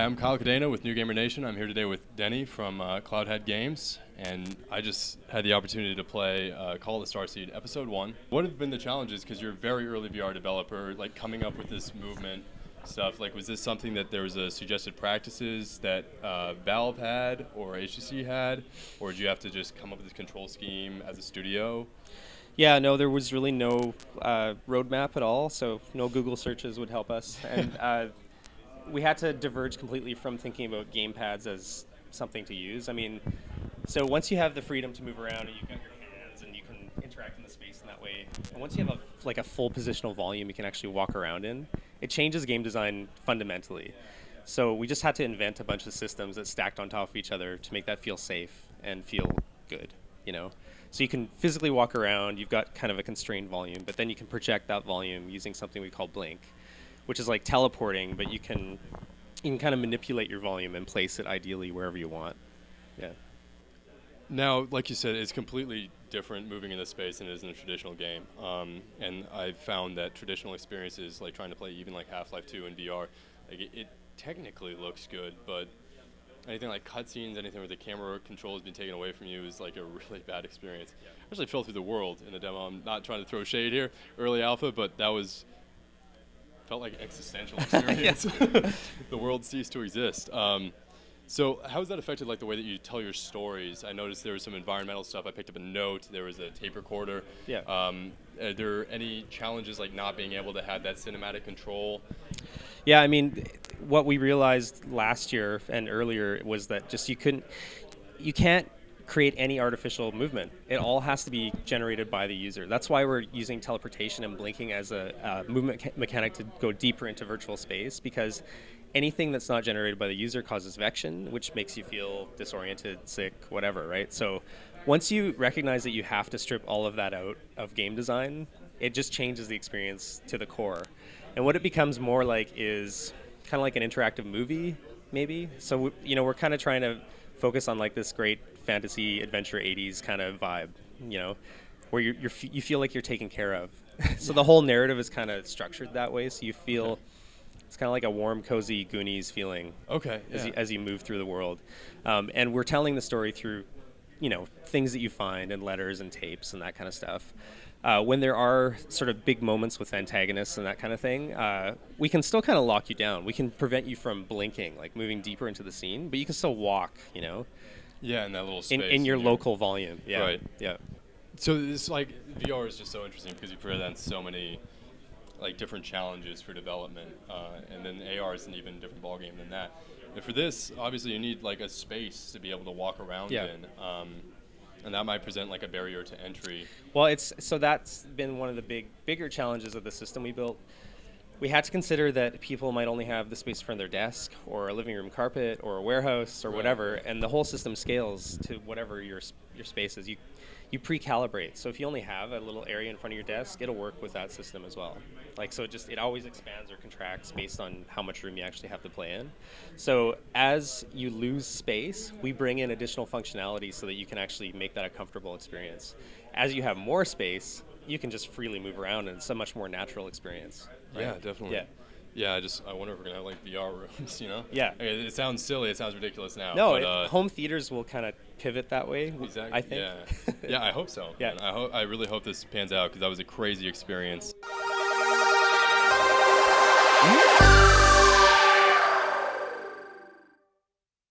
I'm Kyle Cadena with New Gamer Nation. I'm here today with Denny from Cloudhead Games, and I just had the opportunity to play Call of the Starseed Episode 1. What have been the challenges, because you're a very early VR developer, like coming up with this movement stuff? Like, was this something that there was a suggested practices that Valve had or HTC had, or did you have to just come up with this control scheme as a studio? Yeah, no, there was really no roadmap at all, so no Google searches would help us. And we had to diverge completely from thinking about gamepads as something to use. I mean, so once you have the freedom to move around and you've got your hands and you can interact in the space in that way, and once you have a full positional volume you can actually walk around in, it changes game design fundamentally. So we just had to invent a bunch of systems that stacked on top of each other to make that feel safe and feel good, you know? So you can physically walk around, you've got kind of a constrained volume, but then you can project that volume using something we call blink, which is like teleporting, but you can kind of manipulate your volume and place it ideally wherever you want. Yeah. Now, like you said, it's completely different moving in this space than it is in a traditional game. And I've found that traditional experiences, like trying to play even like Half-Life 2 in VR, like it technically looks good, but anything like cutscenes, anything where the camera control has been taken away from you is like a really bad experience. I actually fell through the world in the demo. I'm not trying to throw shade here, early alpha, but that felt like an existential experience. The world ceased to exist. So how has that affected like the way that you tell your stories? I noticed there was some environmental stuff. I picked up a note. There was a tape recorder. Yeah. Are there any challenges like not being able to have that cinematic control? Yeah, I mean, what we realized last year and earlier was that just you can't create any artificial movement. It all has to be generated by the user. That's why we're using teleportation and blinking as a movement mechanic to go deeper into virtual space, because anything that's not generated by the user causes vection, which makes you feel disoriented, sick, whatever, right? So once you recognize that you have to strip all of that out of game design, it just changes the experience to the core. And what it becomes more like is kind of like an interactive movie, maybe. So, we're kind of trying to focus on like this great fantasy adventure 80s kind of vibe, where you feel like you're taken care of. So the whole narrative is kind of structured that way, so you feel it's kind of like a warm, cozy Goonies feeling. Okay. As you move through the world, and we're telling the story through, things that you find and letters and tapes and that kind of stuff. When there are sort of big moments with antagonists and that kind of thing, we can still kind of lock you down. We can prevent you from blinking, like moving deeper into the scene, but you can still walk, Yeah, in that little space. In your local volume. Yeah. Right. Yeah. So this VR is just so interesting because you present so many like different challenges for development, and then AR is an even different ballgame than that. And for this, obviously, you need like a space to be able to walk around in. And that might present like a barrier to entry. Well, that's been one of the bigger challenges of the system we built. We had to consider that people might only have the space in front of their desk or a living room carpet or a warehouse or whatever, and the whole system scales to whatever your space is. You pre-calibrate. So if you only have a little area in front of your desk, it'll work with that system as well. So it always expands or contracts based on how much room you actually have to play in. So as you lose space, we bring in additional functionality so that you can actually make that a comfortable experience. As you have more space, you can just freely move around, and it's a much more natural experience. Right? Yeah, definitely. Yeah, I wonder if we're gonna have like VR rooms, Yeah. It sounds silly. It sounds ridiculous now. No, but, home theaters will kind of pivot that way. Exactly. I think. Yeah. Yeah, I hope so. Yeah. I really hope this pans out because that was a crazy experience.